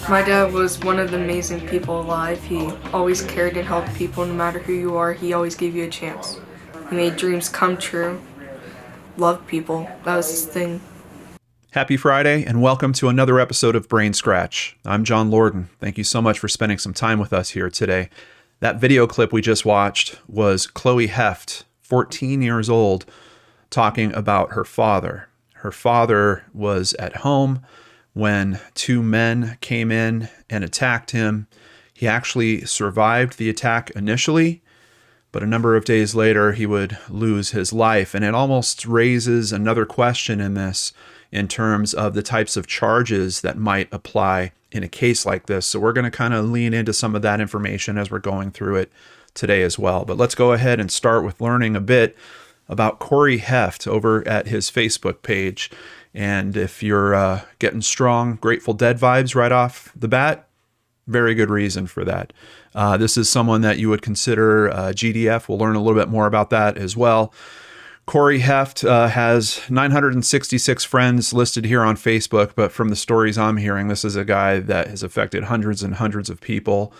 My dad was one of the amazing people alive. He always cared and helped people no matter who you are. He always gave you a chance. He made dreams come true. Loved people. That was his thing. Happy Friday and welcome to another episode of BrainScratch. I'm John Lorden. Thank you so much for spending some time with us here today. That video clip we just watched was Chloe Heft, 14 years old, talking about her father. Her father was at home when two men came in and attacked him. He actually survived the attack initially, but a number of days later he would lose his life. And it almost raises another question in this in terms of the types of charges that might apply in a case like this. So we're going to kind of lean into some of that information as we're going through it today as well. But let's go ahead and start with learning a bit about Cory Heft over at his Facebook page. And if you're getting strong Grateful Dead vibes right off the bat, very good reason for that. This is someone that you would consider GDF. We'll learn a little bit more about that as well. Cory Heft has 966 friends listed here on Facebook, but from the stories I'm hearing, this is a guy that has affected hundreds and hundreds of people.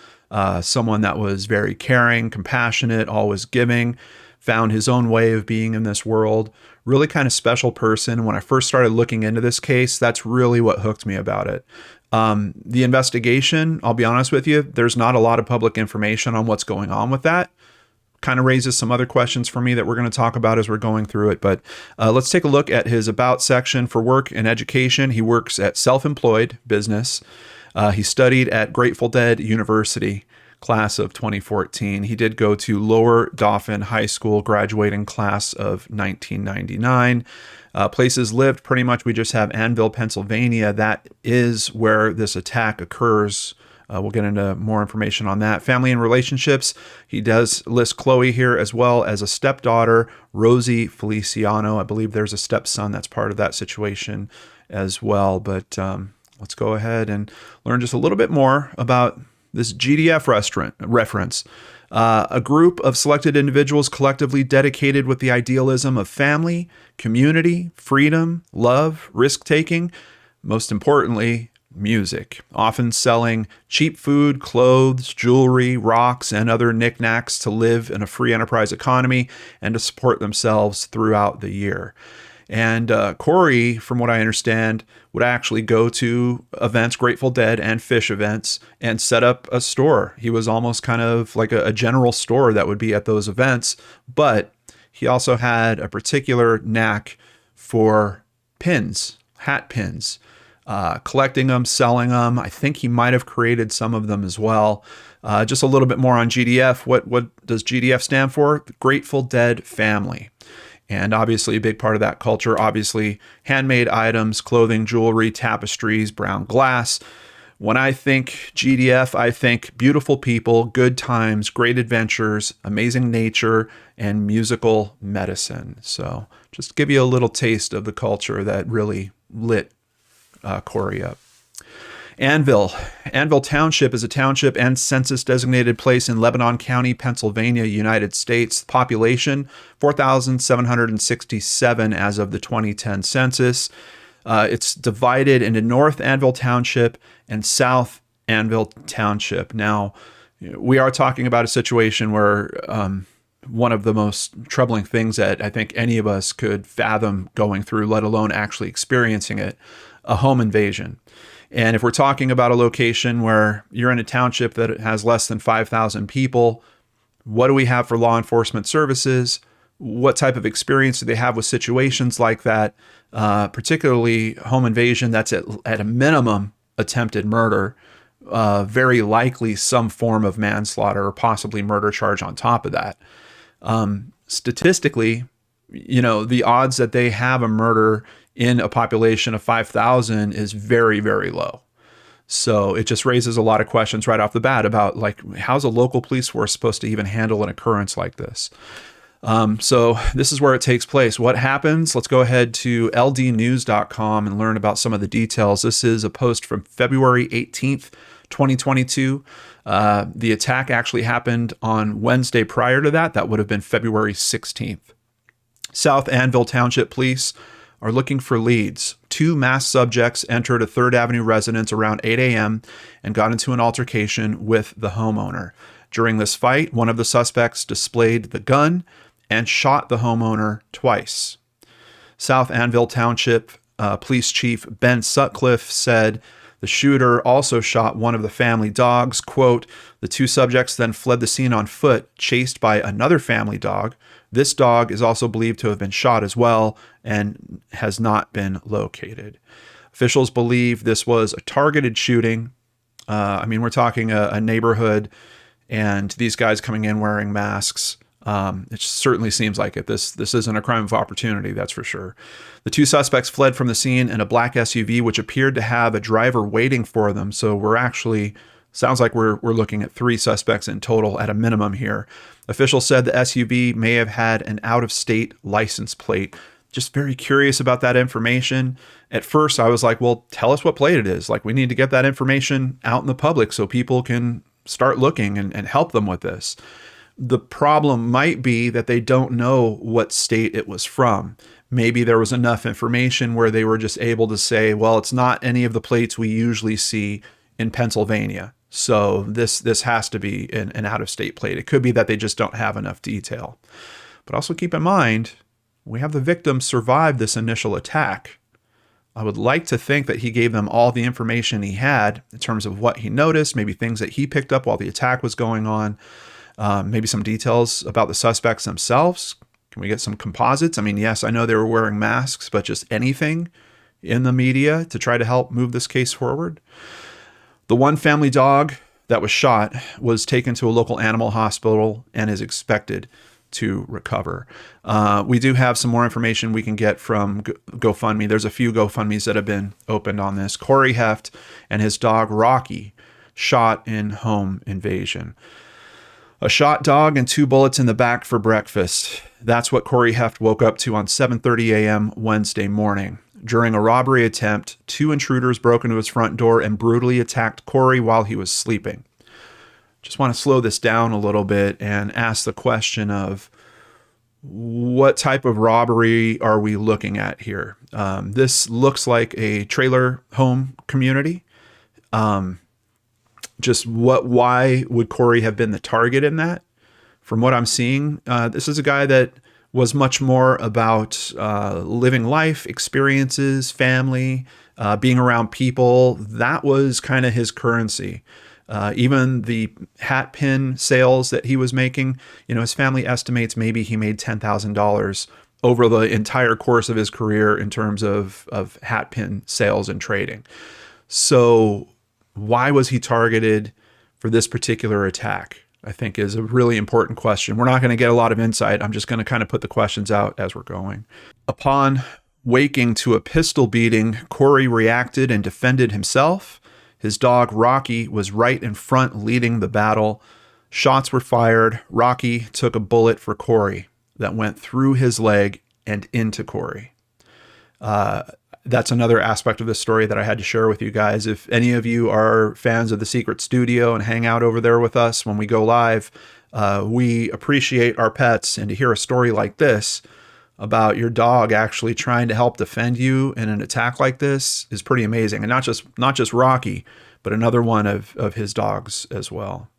Someone that was very caring, compassionate, always giving, found his own way of being in this world. Really kind of special person. When I first started looking into this case, that's really what hooked me about it. The investigation, I'll be honest with you, there's not a lot of public information on what's going on with that. Kind of raises some other questions for me that we're going to talk about as we're going through it. But let's take a look at his About section for work and education. He works at Self-Employed Business. He studied at Grateful Dead University, class of 2014. He did go to Lower Dauphin High School, graduating class of 1999. Places lived, pretty much we just have Annville, Pennsylvania. That is where this attack occurs. We'll get into more information on that. Family and relationships. He does list Chloe here as well as a stepdaughter, Rosie Feliciano. I believe there's a stepson that's part of that situation as well. But let's go ahead and learn just a little bit more about this GDF reference. A group of selected individuals collectively dedicated with the idealism of family, community, freedom, love, risk-taking, most importantly, music, often selling cheap food, clothes, jewelry, rocks, and other knickknacks to live in a free enterprise economy and to support themselves throughout the year. And Cory, from what I understand, would actually go to events, Grateful Dead and Phish events, and set up a store. He was almost kind of like a general store that would be at those events, but he also had a particular knack for pins, hat pins, collecting them, selling them. I think he might have created some of them as well. Just a little bit more on GDF. What does GDF stand for? The Grateful Dead Family. And obviously a big part of that culture, obviously handmade items, clothing, jewelry, tapestries, brown glass. When I think GDF, I think beautiful people, good times, great adventures, amazing nature, and musical medicine. So just to give you a little taste of the culture that really lit Cory up. Annville Township is a township and census-designated place in Lebanon County, Pennsylvania, United States. Population, 4,767 as of the 2010 census. It's divided into North Annville Township and South Annville Township. Now, we are talking about a situation where one of the most troubling things that I think any of us could fathom going through, let alone actually experiencing it, a home invasion. And if we're talking about a location where you're in a township that has less than 5,000 people, what do we have for law enforcement services? What type of experience do they have with situations like that? Particularly home invasion that's at a minimum attempted murder, very likely some form of manslaughter or possibly murder charge on top of that. Statistically, the odds that they have a murder in a population of 5,000 is very, very low. So it just raises a lot of questions right off the bat about how's a local police force supposed to even handle an occurrence like this? So this is where it takes place. What happens? Let's go ahead to ldnews.com and learn about some of the details. This is a post from February 18th, 2022. The attack actually happened on Wednesday prior to that. That would have been February 16th. South Annville Township Police are looking for leads Two masked subjects entered a 3rd Avenue residence around 8 a.m. and got into an altercation with the homeowner. During this fight, one of the suspects displayed the gun and shot the homeowner twice. South Annville Township Police Chief Ben Sutcliffe said the shooter also shot one of the family dogs. Quote, the two subjects then fled the scene on foot, chased by another family dog. This dog is also believed to have been shot as well and has not been located. Officials believe this was a targeted shooting. We're talking a neighborhood and these guys coming in wearing masks. It certainly seems like it. This isn't a crime of opportunity, that's for sure. The two suspects fled from the scene in a black SUV, which appeared to have a driver waiting for them. So sounds like we're looking at 3 suspects in total at a minimum here. Officials said the SUV may have had an out-of-state license plate. Just very curious about that information. At first, I was like, well, tell us what plate it is. Like, we need to get that information out in the public so people can start looking and help them with this. The problem might be that they don't know what state it was from. Maybe there was enough information where they were just able to say, well, it's not any of the plates we usually see in Pennsylvania. So this has to be an out-of-state plate. It could be that they just don't have enough detail. But also keep in mind, we have the victim survive this initial attack. I would like to think that he gave them all the information he had in terms of what he noticed, maybe things that he picked up while the attack was going on, maybe some details about the suspects themselves. Can we get some composites? I mean, yes, I know they were wearing masks, but just anything in the media to try to help move this case forward. The one family dog that was shot was taken to a local animal hospital and is expected to recover. We do have some more information we can get from GoFundMe. There's a few GoFundMes that have been opened on this. Cory Heft and his dog Rocky shot in home invasion. A shot dog and 2 bullets in the back for breakfast. That's what Cory Heft woke up to on 7:30 a.m. Wednesday morning. During a robbery attempt, 2 intruders broke into his front door and brutally attacked Cory while he was sleeping. Just want to slow this down a little bit and ask the question of what type of robbery are we looking at here? This looks like a trailer home community. Why would Cory have been the target in that? From what I'm seeing, this is a guy that was much more about living life, experiences, family, being around people. That was kind of his currency. Even the hat pin sales that he was making, his family estimates maybe he made $10,000 over the entire course of his career in terms of hat pin sales and trading. So why was he targeted for this particular attack? I think is a really important question. We're not going to get a lot of insight. I'm just going to kind of put the questions out as we're going. Upon waking to a pistol beating, Cory reacted and defended himself. His dog, Rocky, was right in front leading the battle. Shots were fired. Rocky took a bullet for Cory that went through his leg and into Cory. That's another aspect of this story that I had to share with you guys. If any of you are fans of The Secret Studio and hang out over there with us when we go live, we appreciate our pets. And to hear a story like this about your dog actually trying to help defend you in an attack like this is pretty amazing. And not just Rocky, but another one of his dogs as well.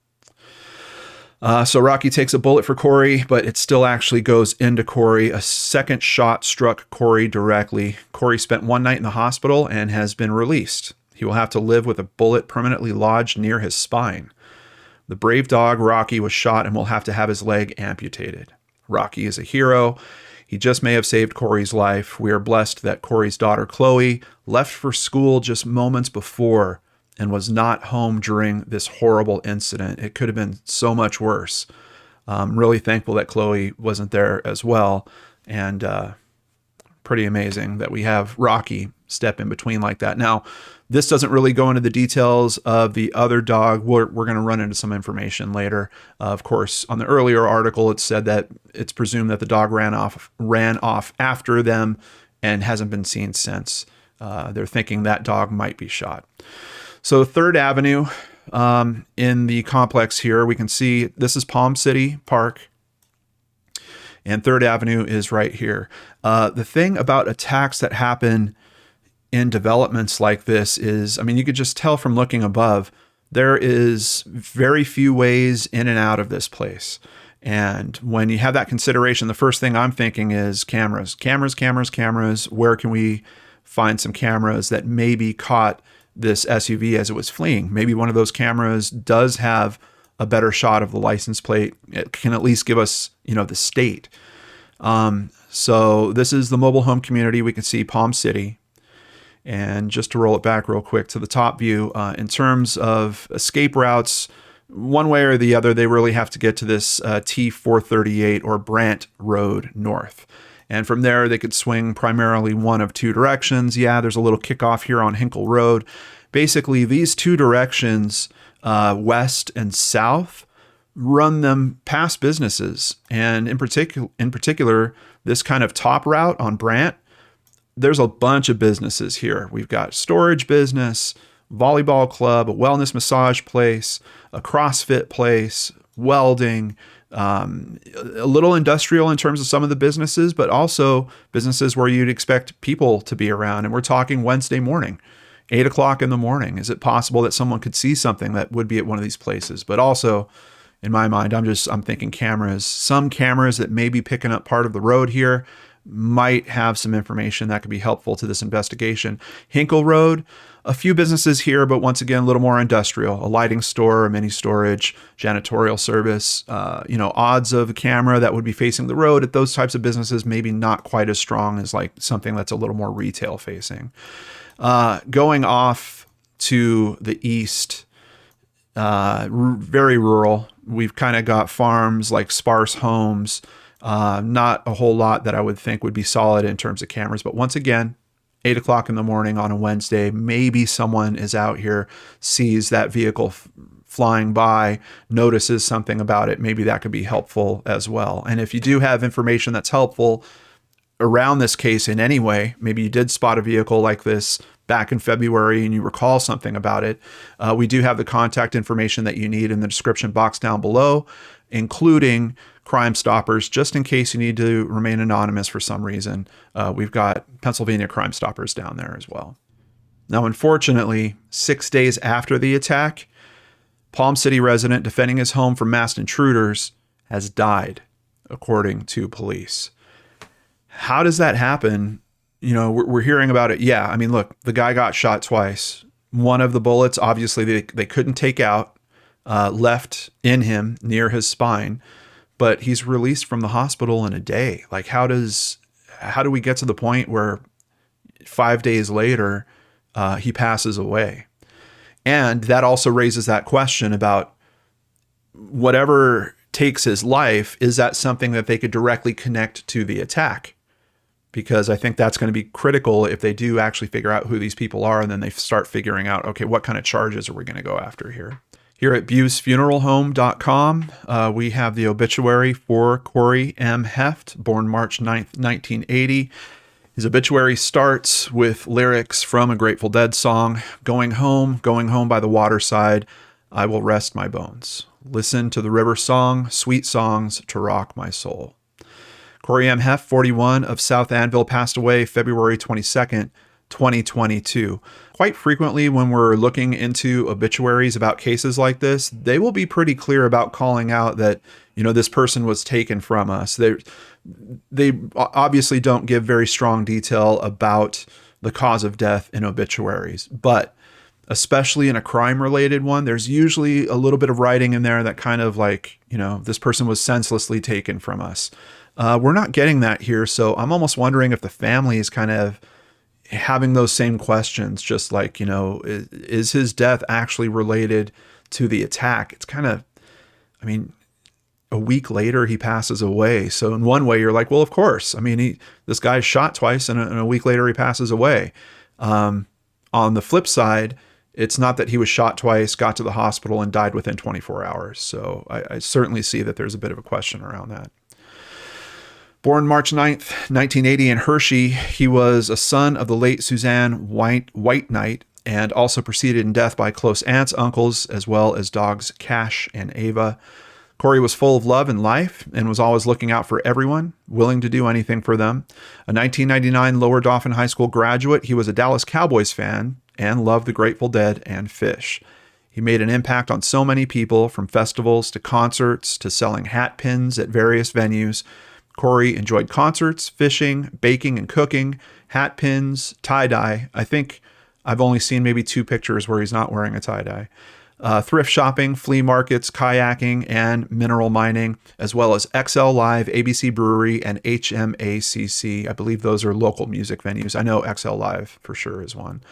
So Rocky takes a bullet for Cory, but it still actually goes into Cory. A second shot struck Cory directly. Cory spent 1 night in the hospital and has been released. He will have to live with a bullet permanently lodged near his spine. The brave dog, Rocky, was shot and will have to have his leg amputated. Rocky is a hero. He just may have saved Cory's life. We are blessed that Cory's daughter, Chloe, left for school just moments before and was not home during this horrible incident. It could have been so much worse. I'm really thankful that Chloe wasn't there as well. And pretty amazing that we have Rocky step in between like that. Now, this doesn't really go into the details of the other dog. We're going to run into some information later. Of course, on the earlier article, it said that it's presumed that the dog ran off after them and hasn't been seen since. They're thinking that dog might be shot. So 3rd Avenue in the complex here, we can see this is Palm City Park, and 3rd Avenue is right here. The thing about attacks that happen in developments like this is, I mean, you could just tell from looking above, there is very few ways in and out of this place. And when you have that consideration, the first thing I'm thinking is cameras. Where can we find some cameras that maybe caught this SUV as it was fleeing? Maybe one of those cameras does have a better shot of the license plate. It can at least give us, the state. So this is the mobile home community. We can see Palm City. And just to roll it back real quick to the top view, in terms of escape routes, one way or the other, they really have to get to this T438 or Brant Road north. And from there, they could swing primarily one of two directions. Yeah, there's a little kickoff here on Hinkle Road. Basically, these two directions, west and south, run them past businesses. And in particular, this kind of top route on Brant, there's a bunch of businesses here. We've got storage business, volleyball club, a wellness massage place, a CrossFit place, welding, a little industrial in terms of some of the businesses, but also businesses where you'd expect people to be around. And we're talking Wednesday morning, 8 o'clock in the morning. Is it possible that someone could see something that would be at one of these places? But also, in my mind, I'm thinking cameras. Some cameras that may be picking up part of the road here might have some information that could be helpful to this investigation. Hinkle Road, a few businesses here, but once again, a little more industrial, a lighting store, a mini storage, janitorial service, odds of a camera that would be facing the road at those types of businesses, maybe not quite as strong as like something that's a little more retail facing. Going off to the east, very rural. We've kind of got farms, like sparse homes, not a whole lot that I would think would be solid in terms of cameras. But once again, 8 o'clock in the morning on a Wednesday, maybe someone is out here, sees that vehicle flying by, notices something about it. Maybe that could be helpful as well. And if you do have information that's helpful around this case in any way, maybe you did spot a vehicle like this back in February and you recall something about it, we do have the contact information that you need in the description box down below, including Crime Stoppers, just in case you need to remain anonymous for some reason. We've got Pennsylvania Crime Stoppers down there as well. Now, unfortunately, 6 days after the attack, Palm City resident defending his home from masked intruders has died, according to police. How does that happen? We're hearing about it. Yeah, I mean, look, the guy got shot twice. One of the bullets, obviously, they couldn't take out, left in him near his spine, but he's released from the hospital in a day. Like, how do we get to the point where 5 days later, he passes away? And that also raises that question about whatever takes his life, is that something that they could directly connect to the attack? Because I think that's going to be critical if they do actually figure out who these people are, and then they start figuring out, okay, what kind of charges are we going to go after here? Here at BuseFuneralHome.com, we have the obituary for Cory M. Heft, born March 9th, 1980. His obituary starts with lyrics from a Grateful Dead song, going home by the waterside, I will rest my bones. Listen to the river song, sweet songs to rock my soul. Cory M. Heft, 41, of South Annville, passed away February 22nd, 2022. Quite frequently when we're looking into obituaries about cases like this, they will be pretty clear about calling out that, this person was taken from us. They obviously don't give very strong detail about the cause of death in obituaries, but especially in a crime-related one, there's usually a little bit of writing in there that kind of like, this person was senselessly taken from us. We're not getting that here, so I'm almost wondering if the family is kind of having those same questions, just like, is his death actually related to the attack? It's kind of, a week later he passes away. So in one way you're like, well, of course. This guy's shot twice and a week later he passes away. On the flip side, it's not that he was shot twice, got to the hospital and died within 24 hours. So I certainly see that there's a bit of a question around that. Born March 9th, 1980 in Hershey, he was a son of the late Suzanne White Knight and also preceded in death by close aunts, uncles, as well as dogs Cash and Ava. Cory was full of love and life and was always looking out for everyone, willing to do anything for them. A 1999 Lower Dauphin High School graduate, he was a Dallas Cowboys fan and loved the Grateful Dead and Phish. He made an impact on so many people, from festivals to concerts to selling hat pins at various venues. Cory enjoyed concerts, fishing, baking and cooking, hat pins, tie-dye. I think I've only seen maybe 2 pictures where he's not wearing a tie-dye. Thrift shopping, flea markets, kayaking, and mineral mining, as well as XL Live, ABC Brewery, and HMACC. I believe those are local music venues. I know XL Live for sure is one.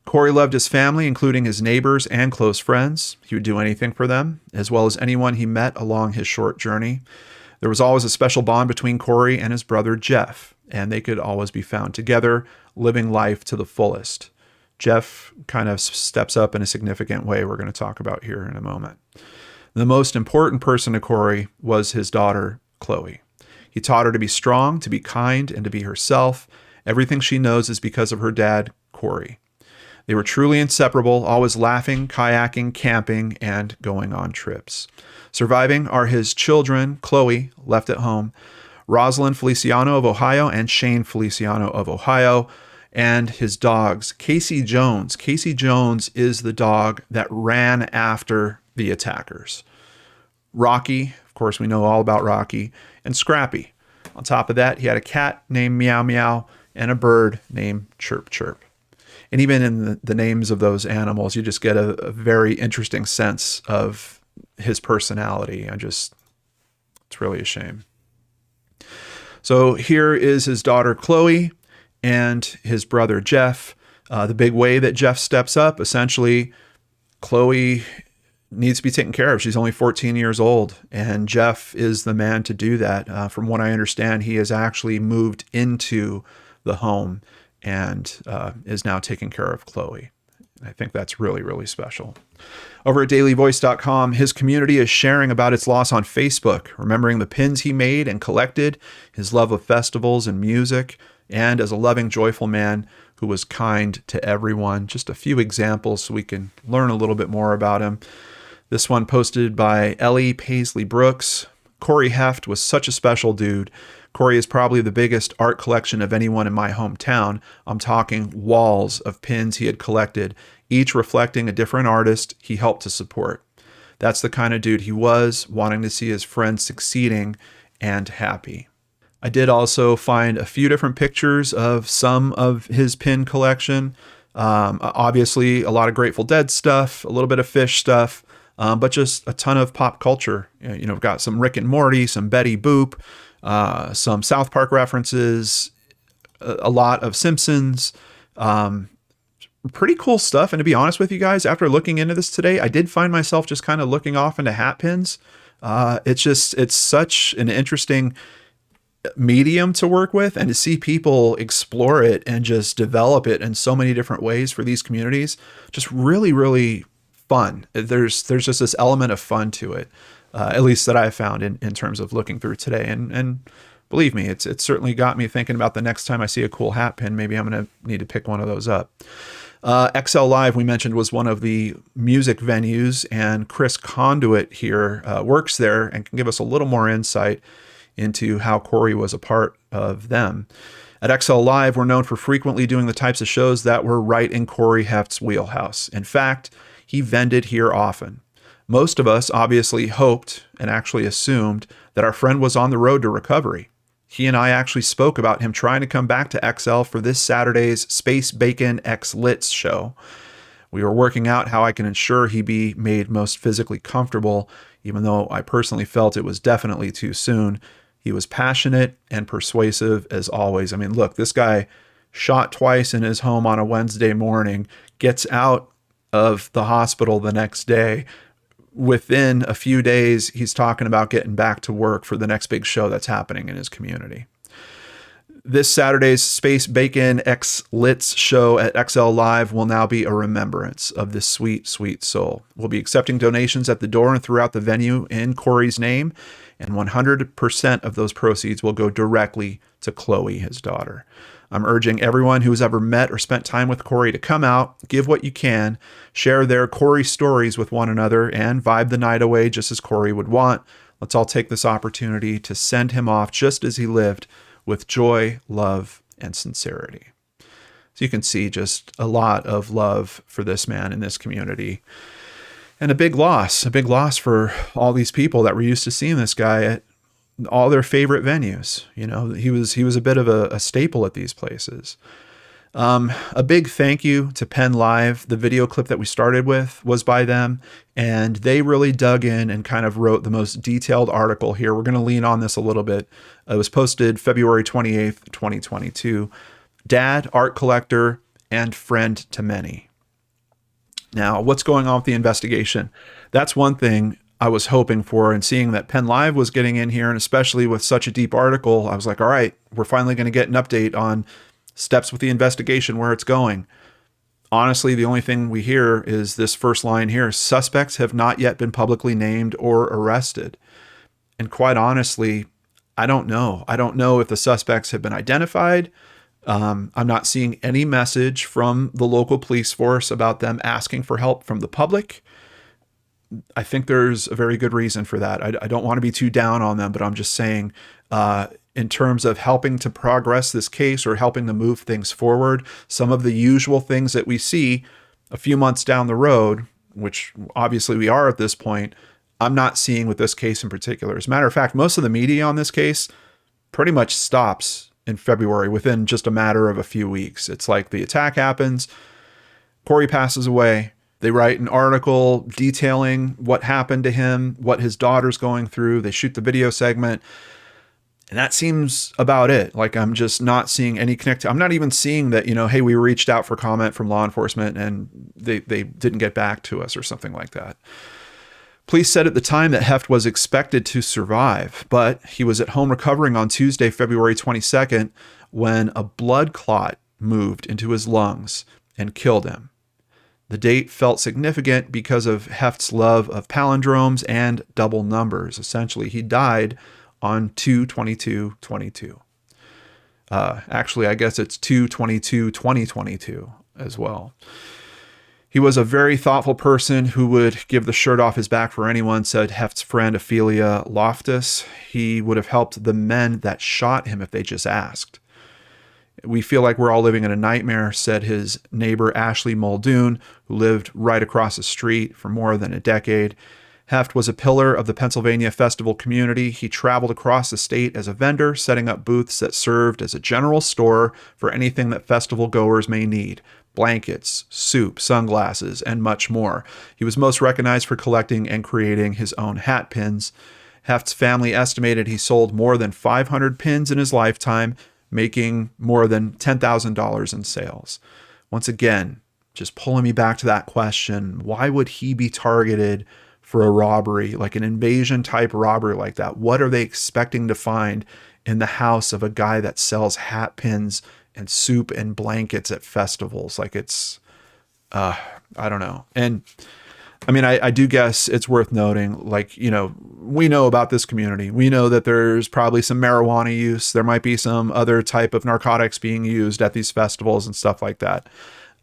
Cory loved his family, including his neighbors and close friends. He would do anything for them, as well as anyone he met along his short journey. There was always a special bond between Cory and his brother Jeff, and they could always be found together, living life to the fullest. Jeff kind of steps up in a significant way we're going to talk about here in a moment. The most important person to Cory was his daughter, Chloe. He taught her to be strong, to be kind, and to be herself. Everything she knows is because of her dad, Cory. They were truly inseparable, always laughing, kayaking, camping, and going on trips. Surviving are his children, Chloe, left at home, Rosalind Feliciano of Ohio, and Shane Feliciano of Ohio, and his dogs, Casey Jones. Casey Jones is the dog that ran after the attackers. Rocky, of course, we know all about Rocky, and Scrappy. On top of that, he had a cat named Meow Meow and a bird named Chirp Chirp. And even in the names of those animals, you just get a very interesting sense of his personality. It's really a shame. So here is his daughter, Chloe, and his brother, Jeff. The big way that Jeff steps up, essentially, Chloe needs to be taken care of. She's only 14 years old, and Jeff is the man to do that. From what I understand, he has actually moved into the home and is now taking care of Chloe. I think that's really, really special. Over at dailyvoice.com, his community is sharing about its loss on Facebook, remembering the pins he made and collected, his love of festivals and music, and as a loving, joyful man who was kind to everyone. Just a few examples so we can learn a little bit more about him. This one posted by Ellie Paisley Brooks. Cory Heft was such a special dude. Cory is probably the biggest art collection of anyone in my hometown. I'm talking walls of pins he had collected, each reflecting a different artist he helped to support. That's the kind of dude he was, wanting to see his friends succeeding and happy. I did also find a few different pictures of some of his pin collection. Obviously, a lot of Grateful Dead stuff, a little bit of Phish stuff, but just a ton of pop culture. We've got some Rick and Morty, some Betty Boop, some South Park references, a lot of Simpsons, pretty cool stuff. And to be honest with you guys, after looking into this today, I did find myself just kind of looking off into hat pins. It's such an interesting medium to work with, and to see people explore it and just develop it in so many different ways for these communities, just really, really fun. There's just this element of fun to it, at least that I found in terms of looking through today. And believe me, it's certainly got me thinking about the next time I see a cool hat pin, maybe I'm going to need to pick one of those up. XL Live, we mentioned, was one of the music venues, and Chris Conduit here works there and can give us a little more insight into how Cory was a part of them. At XL Live, we're known for frequently doing the types of shows that were right in Cory Heft's wheelhouse. In fact, he vended here often. Most of us obviously hoped and actually assumed that our friend was on the road to recovery. He and I actually spoke about him trying to come back to XL for this Saturday's Space Bacon X Litz show. We were working out how I can ensure he be made most physically comfortable, even though I personally felt it was definitely too soon. He was passionate and persuasive as always. I mean, look, this guy shot twice in his home on a Wednesday morning, gets out of the hospital the next day. Within a few days, he's talking about getting back to work for the next big show that's happening in his community. This Saturday's Space Bacon X Litz show at XL Live will now be a remembrance of this sweet, sweet soul. We'll be accepting donations at the door and throughout the venue in Cory's name, and 100% of those proceeds will go directly to Chloe, his daughter. I'm urging everyone who's ever met or spent time with Cory to come out, give what you can, share their Cory stories with one another, and vibe the night away just as Cory would want. Let's all take this opportunity to send him off just as he lived, with joy, love, and sincerity. So you can see just a lot of love for this man in this community. And a big loss for all these people that were used to seeing this guy at all their favorite venues. You know, he was a bit of a staple at these places. A big thank you to Penn Live. The video clip that we started with was by them, and they really dug in and kind of wrote the most detailed article here. We're going to lean on this a little bit. It was posted February 28th, 2022. Dad, art collector, and friend to many. Now, what's going on with the investigation? That's one thing I was hoping for, and seeing that Penn Live was getting in here, and especially with such a deep article, I was like, all right, we're finally going to get an update on steps with the investigation, where it's going. Honestly, the only thing we hear is this first line here: suspects have not yet been publicly named or arrested. And quite honestly, I don't know. I don't know if the suspects have been identified. I'm not seeing any message from the local police force about them asking for help from the public. I think there's a very good reason for that. I don't want to be too down on them, but I'm just saying, in terms of helping to progress this case or helping to move things forward, some of the usual things that we see a few months down the road, which obviously we are at this point, I'm not seeing with this case in particular. As a matter of fact, most of the media on this case pretty much stops in February within just a matter of a few weeks. It's like the attack happens, Cory passes away, they write an article detailing what happened to him, what his daughter's going through. They shoot the video segment. And that seems about it. Like, I'm just not seeing any connect. I'm not even seeing that, hey, we reached out for comment from law enforcement and they didn't get back to us or something like that. Police said at the time that Heft was expected to survive, but he was at home recovering on Tuesday, February 22nd, when a blood clot moved into his lungs and killed him. The date felt significant because of Heft's love of palindromes and double numbers. Essentially, he died on 2/22/22. Actually, I guess it's 2/22/2022 as well. He was a very thoughtful person who would give the shirt off his back for anyone, said Heft's friend Ophelia Loftus. He would have helped the men that shot him if they just asked. We feel like we're all living in a nightmare, said his neighbor Ashley Muldoon, who lived right across the street for more than a decade. Heft was a pillar of the Pennsylvania festival community. He traveled across the state as a vendor, setting up booths that served as a general store for anything that festival goers may need: blankets, soup, sunglasses, and much more. He was most recognized for collecting and creating his own hat pins. Heft's family estimated he sold more than 500 pins in his lifetime, making more than $10,000 in sales. Once again, just pulling me back to that question, why would he be targeted for a robbery, like an invasion type robbery like that? What are they expecting to find in the house of a guy that sells hat pins and soup and blankets at festivals? Like, it's, I don't know. And I mean, I do guess it's worth noting, like, we know about this community. We know that there's probably some marijuana use. There might be some other type of narcotics being used at these festivals and stuff like that.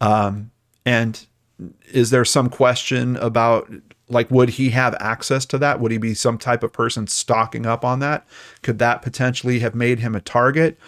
And is there some question about, like, would he have access to that? Would he be some type of person stocking up on that? Could that potentially have made him a target?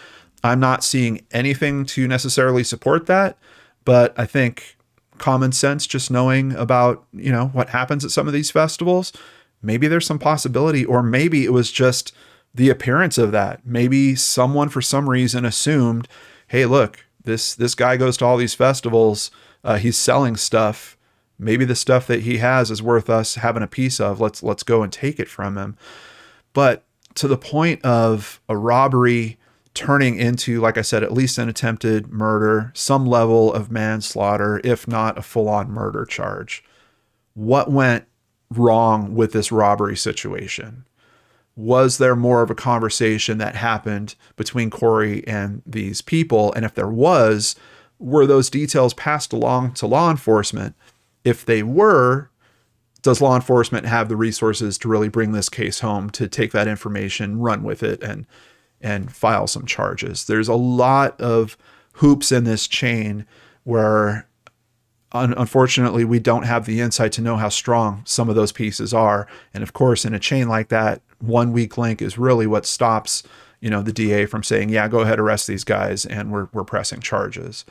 I'm not seeing anything to necessarily support that, but I think common sense, just knowing about, what happens at some of these festivals, maybe there's some possibility, or maybe it was just the appearance of that. Maybe someone for some reason assumed, hey, look, this guy goes to all these festivals. He's selling stuff. Maybe the stuff that he has is worth us having a piece of. Let's go and take it from him. But to the point of a robbery turning into, like I said, at least an attempted murder, some level of manslaughter, if not a full-on murder charge. What went wrong with this robbery situation? Was there more of a conversation that happened between Cory and these people? And if there was, were those details passed along to law enforcement? If they were, does law enforcement have the resources to really bring this case home, to take that information, run with it, and and file some charges. There's a lot of hoops in this chain where unfortunately we don't have the insight to know how strong some of those pieces are. And of course, in a chain like that, one weak link is really what stops, the DA from saying, yeah, go ahead, arrest these guys, and we're pressing charges.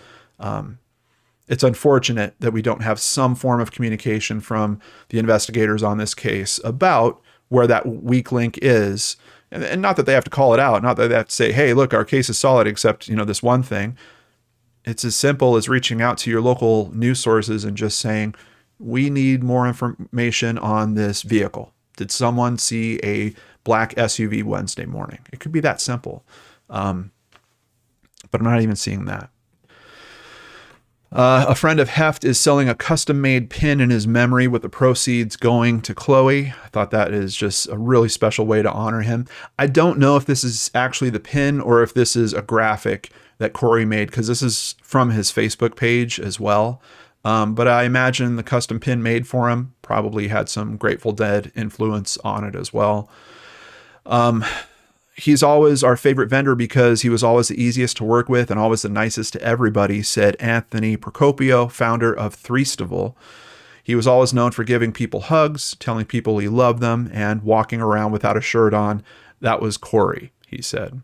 It's unfortunate that we don't have some form of communication from the investigators on this case about where that weak link is. And not that they have to call it out, not that they have to say, hey, look, our case is solid except, this one thing. It's as simple as reaching out to your local news sources and just saying, we need more information on this vehicle. Did someone see a black SUV Wednesday morning? It could be that simple. But I'm not even seeing that. A friend of Heft is selling a custom-made pin in his memory with the proceeds going to Chloe. I thought that is just a really special way to honor him. I don't know if this is actually the pin or if this is a graphic that Cory made, because this is from his Facebook page as well. But I imagine the custom pin made for him probably had some Grateful Dead influence on it as well. He's always our favorite vendor because he was always the easiest to work with and always the nicest to everybody, said Anthony Procopio, founder of Threestaville. He was always known for giving people hugs, telling people he loved them, and walking around without a shirt on. That was Cory, he said.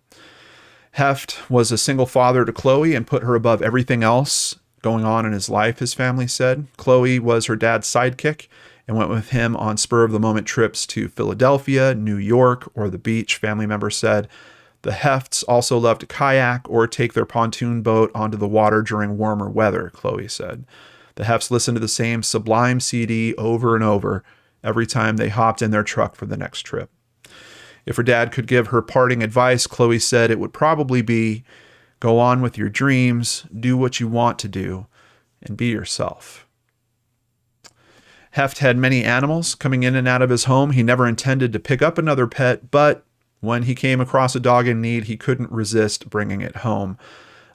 Heft was a single father to Chloe and put her above everything else going on in his life, his family said. Chloe was her dad's sidekick and went with him on spur-of-the-moment trips to Philadelphia, New York, or the beach, family members said. The Hefts also loved to kayak or take their pontoon boat onto the water during warmer weather, Chloe said. The Hefts listened to the same Sublime CD over and over every time they hopped in their truck for the next trip. If her dad could give her parting advice, Chloe said it would probably be, go on with your dreams, do what you want to do, and be yourself. Heft had many animals coming in and out of his home. He never intended to pick up another pet, but when he came across a dog in need, he couldn't resist bringing it home.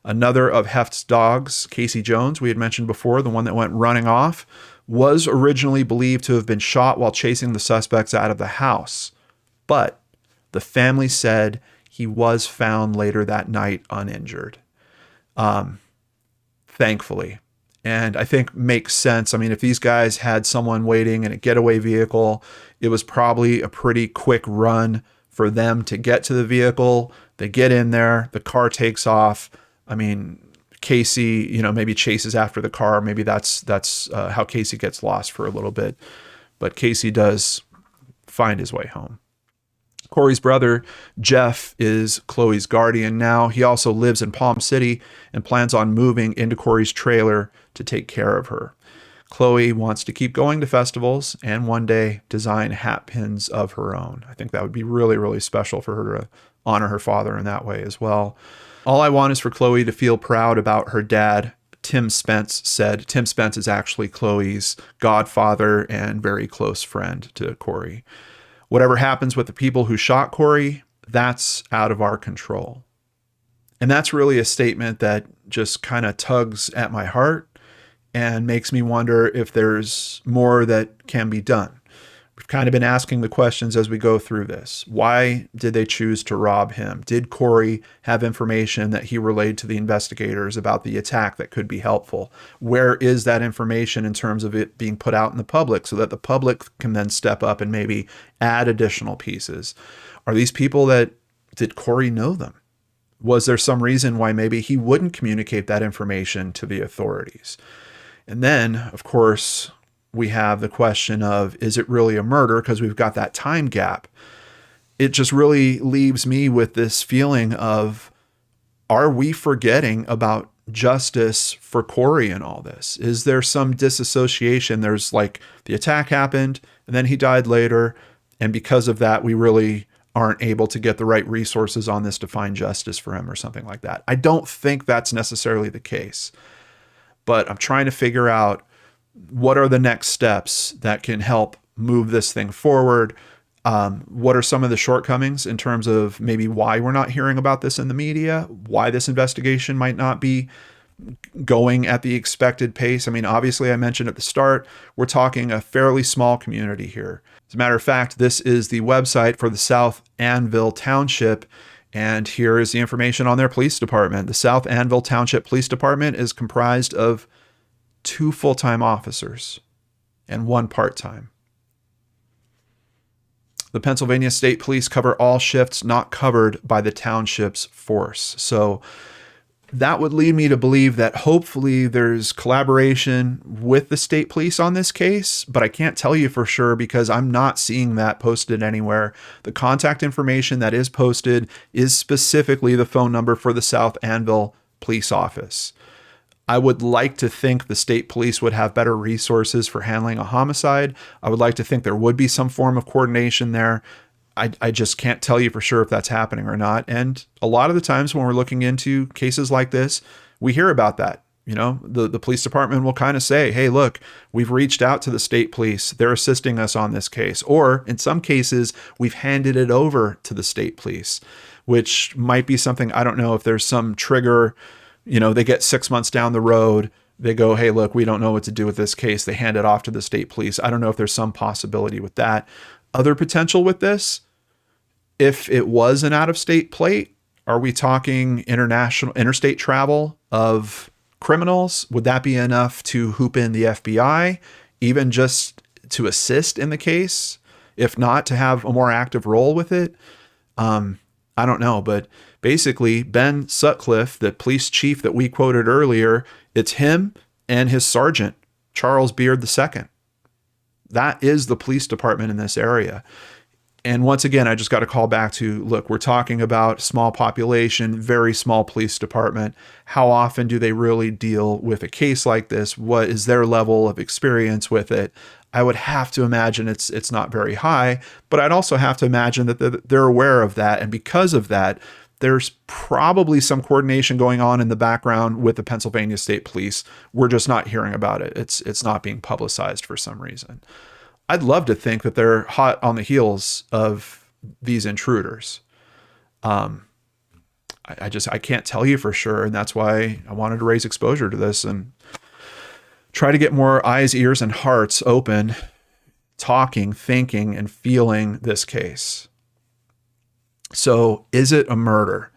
Another of Heft's dogs, Casey Jones, we had mentioned before, the one that went running off, was originally believed to have been shot while chasing the suspects out of the house. But the family said he was found later that night uninjured. Thankfully. And I think makes sense. I mean, if these guys had someone waiting in a getaway vehicle, it was probably a pretty quick run for them to get to the vehicle. They get in there, the car takes off. I mean, Casey, maybe chases after the car. Maybe that's how Casey gets lost for a little bit. But Casey does find his way home. Cory's brother, Jeff, is Chloe's guardian now. He also lives in Palm City and plans on moving into Cory's trailer to take care of her. Chloe wants to keep going to festivals and one day design hat pins of her own. I think that would be really, really special for her to honor her father in that way as well. All I want is for Chloe to feel proud about her dad, Tim Spence said. Tim Spence is actually Chloe's godfather and very close friend to Cory. Whatever happens with the people who shot Cory, that's out of our control. And that's really a statement that just kind of tugs at my heart and makes me wonder if there's more that can be done. We've kind of been asking the questions as we go through this. Why did they choose to rob him? Did Cory have information that he relayed to the investigators about the attack that could be helpful? Where is that information in terms of it being put out in the public so that the public can then step up and maybe add additional pieces? Are these people did Cory know them? Was there some reason why maybe he wouldn't communicate that information to the authorities? And then, of course, we have the question of, is it really a murder? Because we've got that time gap. It just really leaves me with this feeling of, are we forgetting about justice for Cory in all this? Is there some disassociation? There's like the attack happened and then he died later. And because of that, we really aren't able to get the right resources on this to find justice for him or something like that. I don't think that's necessarily the case, but I'm trying to figure out what are the next steps that can help move this thing forward. What are some of the shortcomings in terms of maybe why we're not hearing about this in the media, why this investigation might not be going at the expected pace? I mean, obviously, I mentioned at the start, we're talking a fairly small community here. As a matter of fact, this is the website for the South Annville Township, And here is the information on their police department. The South Annville Township Police Department is comprised of 2 full-time officers and 1 part-time. The Pennsylvania State Police cover all shifts not covered by the township's force. So that would lead me to believe that hopefully there's collaboration with the state police on this case, but I can't tell you for sure because I'm not seeing that posted anywhere. The contact information that is posted is specifically the phone number for the South Annville Police Office. I would like to think the state police would have better resources for handling a homicide. I would like to think there would be some form of coordination there. I just can't tell you for sure if that's happening or not. And a lot of the times when we're looking into cases like this, we hear about that. You know, the police department will kind of say, hey, look, we've reached out to the state police. They're assisting us on this case. Or in some cases, we've handed it over to the state police, which might be something, I don't know if there's some trigger, you know, they get 6 months down the road. They go, hey, look, we don't know what to do with this case. They hand it off to the state police. I don't know if there's some possibility with that. Other potential with this, if it was an out-of-state plate, are we talking interstate travel of criminals? Would that be enough to hoop in the FBI, even just to assist in the case? If not, to have a more active role with it? I don't know, but basically Ben Sutcliffe, the police chief that we quoted earlier, it's him and his sergeant, Charles Beard II. That is the police department in this area. And once again, I just got to call back to, look, we're talking about small population, very small police department. How often do they really deal with a case like this? What is their level of experience with it? I would have to imagine it's not very high, but I'd also have to imagine that they're aware of that. And because of that, there's probably some coordination going on in the background with the Pennsylvania State Police. We're just not hearing about it. It's not being publicized for some reason. I'd love to think that they're hot on the heels of these intruders. I can't tell you for sure. And that's why I wanted to raise exposure to this and try to get more eyes, ears, and hearts open, talking, thinking, and feeling this case. So is it a murder?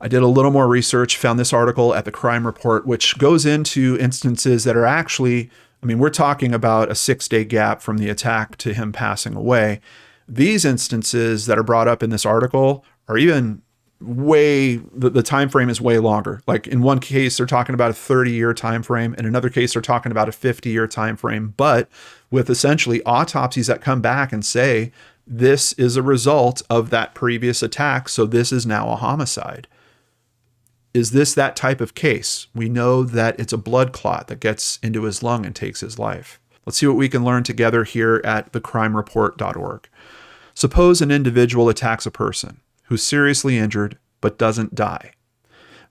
I did a little more research, found this article at the Crime Report, which goes into instances that are actually, I mean, we're talking about a 6-day gap from the attack to him passing away. These instances that are brought up in this article are even the time frame is way longer. Like in one case, they're talking about a 30-year time frame. In another case, they're talking about a 50-year time frame, but with essentially autopsies that come back and say, this is a result of that previous attack, so this is now a homicide. Is this that type of case? We know that it's a blood clot that gets into his lung and takes his life. Let's see what we can learn together here at thecrimereport.org. Suppose an individual attacks a person who's seriously injured but doesn't die.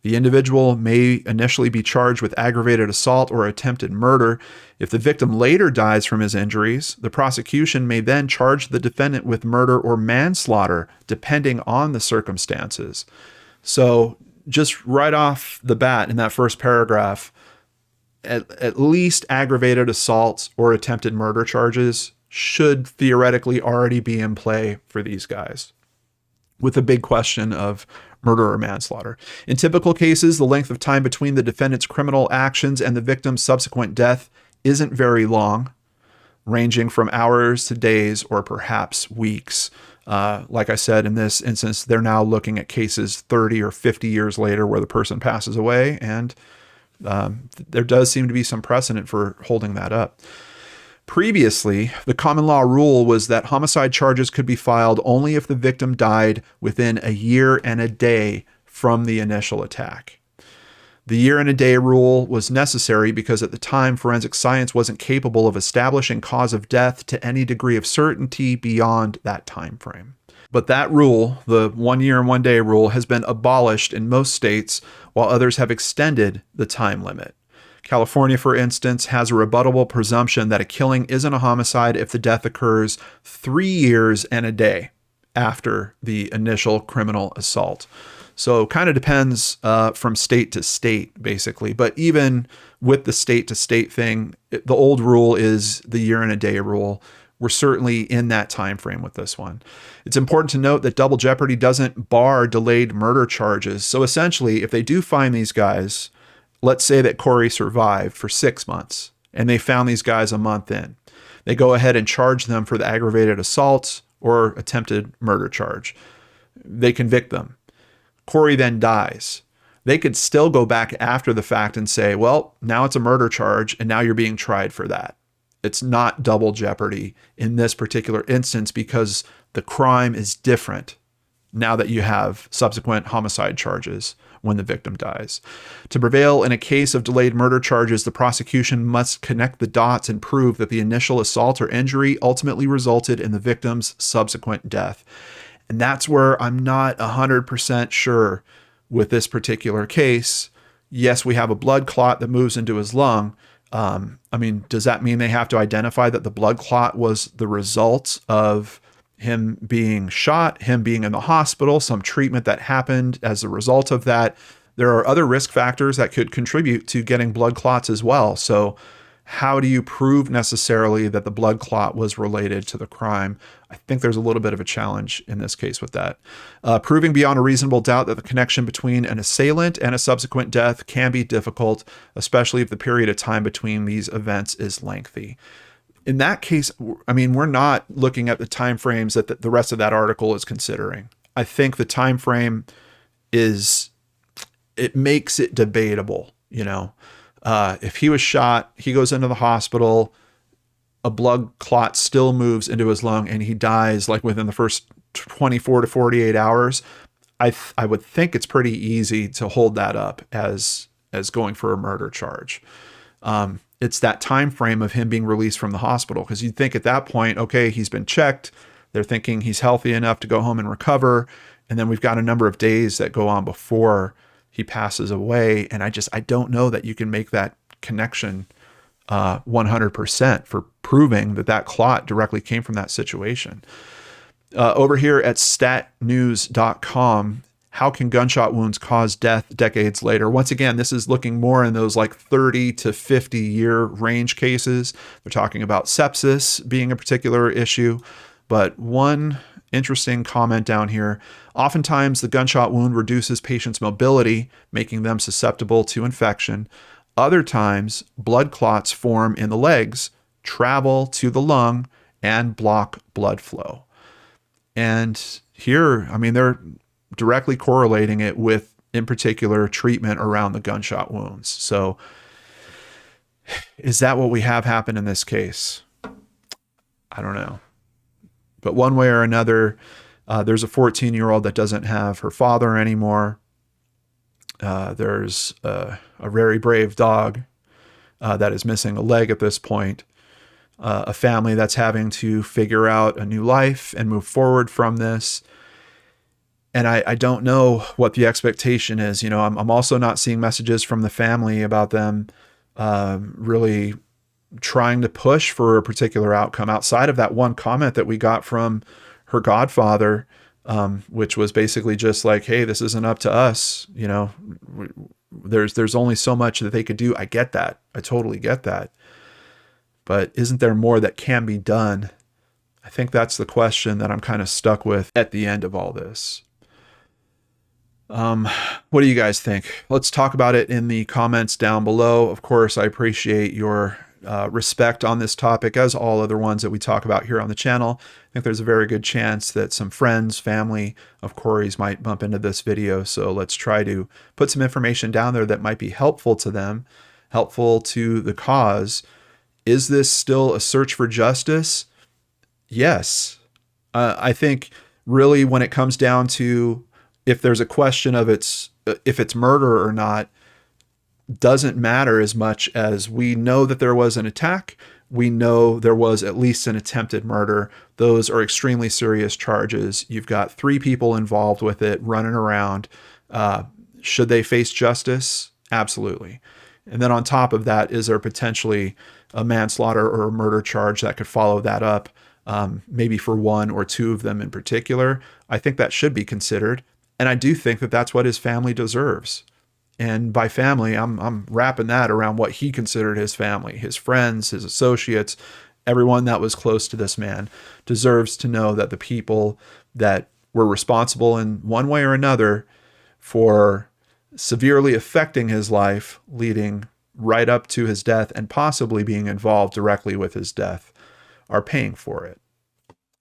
The individual may initially be charged with aggravated assault or attempted murder. If the victim later dies from his injuries, the prosecution may then charge the defendant with murder or manslaughter, depending on the circumstances. So just right off the bat in that first paragraph, at least aggravated assault or attempted murder charges should theoretically already be in play for these guys, with the big question of murder or manslaughter. In typical cases, the length of time between the defendant's criminal actions and the victim's subsequent death isn't very long, ranging from hours to days or perhaps weeks. Like I said, in this instance, they're now looking at cases 30 or 50 years later where the person passes away, and there does seem to be some precedent for holding that up. Previously, the common law rule was that homicide charges could be filed only if the victim died within a year and a day from the initial attack. The year and a day rule was necessary because at the time, forensic science wasn't capable of establishing cause of death to any degree of certainty beyond that time frame. But that rule, the 1 year and 1 day rule, has been abolished in most states, while others have extended the time limit. California, for instance, has a rebuttable presumption that a killing isn't a homicide if the death occurs 3 years and a day after the initial criminal assault. So kind of depends from state to state, basically. But even with the state to state thing, the old rule is the year and a day rule, we're certainly in that time frame with this one. It's important to note that double jeopardy doesn't bar delayed murder charges. So essentially, if they do find these guys, let's say that Cory survived for 6 months and they found these guys a month in, they go ahead and charge them for the aggravated assault or attempted murder charge. They convict them. Cory then dies. They could still go back after the fact and say, well, now it's a murder charge and now you're being tried for that. It's not double jeopardy in this particular instance because the crime is different now that you have subsequent homicide charges when the victim dies. To prevail in a case of delayed murder charges, the prosecution must connect the dots and prove that the initial assault or injury ultimately resulted in the victim's subsequent death. And that's where I'm not 100% sure with this particular case. Yes, we have a blood clot that moves into his lung. Does that mean they have to identify that the blood clot was the result of him being shot, him being in the hospital, some treatment that happened as a result of that? There are other risk factors that could contribute to getting blood clots as well. So how do you prove necessarily that the blood clot was related to the crime? I think there's a little bit of a challenge in this case with that. Proving beyond a reasonable doubt that the connection between an assailant and a subsequent death can be difficult, especially if the period of time between these events is lengthy. In that case, we're not looking at the time frames that the rest of that article is considering. I think the time frame it makes it debatable, if he was shot, he goes into the hospital, a blood clot still moves into his lung and he dies like within the first 24 to 48 hours. I would think it's pretty easy to hold that up as going for a murder charge. It's that time frame of him being released from the hospital, because you'd think at that point, okay, he's been checked. They're thinking he's healthy enough to go home and recover. And then we've got a number of days that go on before he passes away. And I don't know that you can make that connection 100% for proving that clot directly came from that situation. Over here at statnews.com, how can gunshot wounds cause death decades later? Once again, this is looking more in those like 30 to 50 year range cases. They're talking about sepsis being a particular issue. But one interesting comment down here, oftentimes the gunshot wound reduces patients' mobility, making them susceptible to infection. Other times, blood clots form in the legs, travel to the lung, and block blood flow. And here, they're directly correlating it with, in particular, treatment around the gunshot wounds. So is that what we have happen in this case? I don't know. But one way or another, there's a 14-year-old that doesn't have her father anymore. There's a very brave dog that is missing a leg at this point. A family that's having to figure out a new life and move forward from this. And I don't know what the expectation is. I'm also not seeing messages from the family about them really trying to push for a particular outcome outside of that one comment that we got from her godfather, which was basically just like, hey, this isn't up to us. There's only so much that they could do. I get that. I totally get that. But isn't there more that can be done? I think that's the question that I'm kind of stuck with at the end of all this. What do you guys think? Let's talk about it in the comments down below. Of course, I appreciate your respect on this topic, as all other ones that we talk about here on the channel. I think there's a very good chance that some friends, family of Cory's might bump into this video. So let's try to put some information down there that might be helpful to them, helpful to the cause. Is this still a search for justice? Yes. I think really when it comes down to if there's a question of if it's murder or not, doesn't matter as much as we know that there was an attack. We know there was at least an attempted murder. Those are extremely serious charges. You've got 3 people involved with it running around. Should they face justice? Absolutely. And then on top of that, is there potentially a manslaughter or a murder charge that could follow that up? Maybe for 1 or 2 of them in particular. I think that should be considered. And I do think that that's what his family deserves. And by family, I'm wrapping that around what he considered his family, his friends, his associates, Everyone that was close to this man deserves to know that the people that were responsible in one way or another for severely affecting his life, leading right up to his death and possibly being involved directly with his death, are paying for it.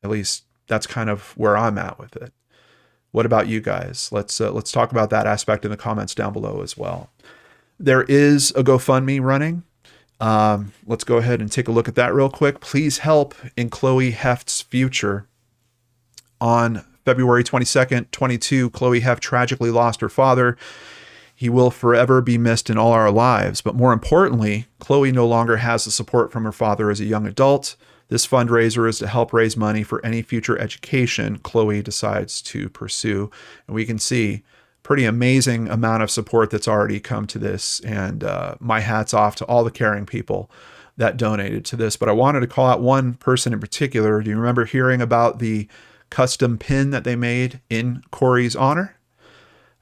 At least that's kind of where I'm at with it. What about you guys? Let's talk about that aspect in the comments down below as well. There is a GoFundMe running. Let's go ahead and take a look at that real quick. Please help in Chloe Heft's future. On February 22nd, 22, Chloe Heft tragically lost her father. He will forever be missed in all our lives. But more importantly, Chloe no longer has the support from her father as a young adult. This fundraiser is to help raise money for any future education Chloe decides to pursue. And we can see pretty amazing amount of support that's already come to this. And my hat's off to all the caring people that donated to this. But I wanted to call out one person in particular. Do you remember hearing about the custom pin that they made in Cory's honor?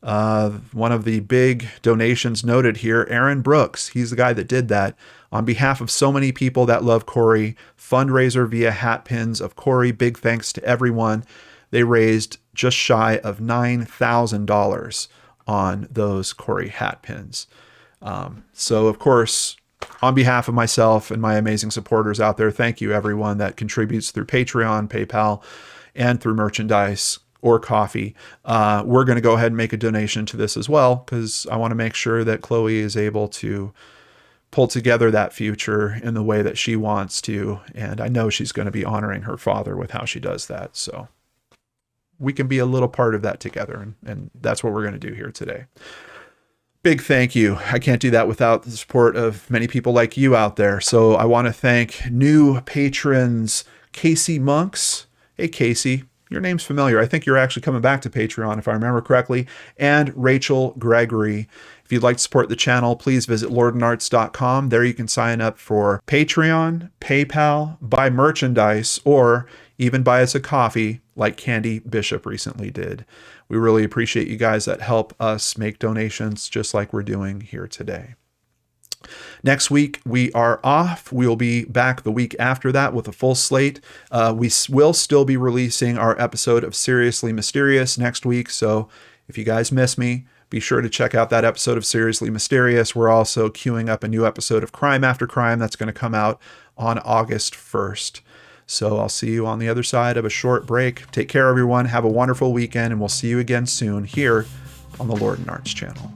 One of the big donations noted here, Aaron Brooks. He's the guy that did that. On behalf of so many people that love Cory, fundraiser via hat pins of Cory. Big thanks to everyone. They raised just shy of $9,000 on those Cory hat pins. So, of course, on behalf of myself and my amazing supporters out there, thank you everyone that contributes through Patreon, PayPal, and through merchandise or coffee. We're going to go ahead and make a donation to this as well, because I want to make sure that Chloe is able to pull together that future in the way that she wants to. And I know she's going to be honoring her father with how she does that. So we can be a little part of that together. And that's what we're going to do here today. Big thank you. I can't do that without the support of many people like you out there. So I want to thank new patrons, Casey Monks. Hey, Casey, your name's familiar. I think you're actually coming back to Patreon, if I remember correctly. And Rachel Gregory. If you'd like to support the channel, please visit lordandarts.com. There you can sign up for Patreon, PayPal, buy merchandise, or even buy us a coffee like Candy Bishop recently did. We really appreciate you guys that help us make donations just like we're doing here today. Next week, we are off. We'll be back the week after that with a full slate. We will still be releasing our episode of Seriously Mysterious next week. So if you guys miss me, be sure to check out that episode of Seriously Mysterious. We're also queuing up a new episode of Crime After Crime that's going to come out on August 1st. So I'll see you on the other side of a short break. Take care, everyone. Have a wonderful weekend, and we'll see you again soon here on the Lord and Arts channel.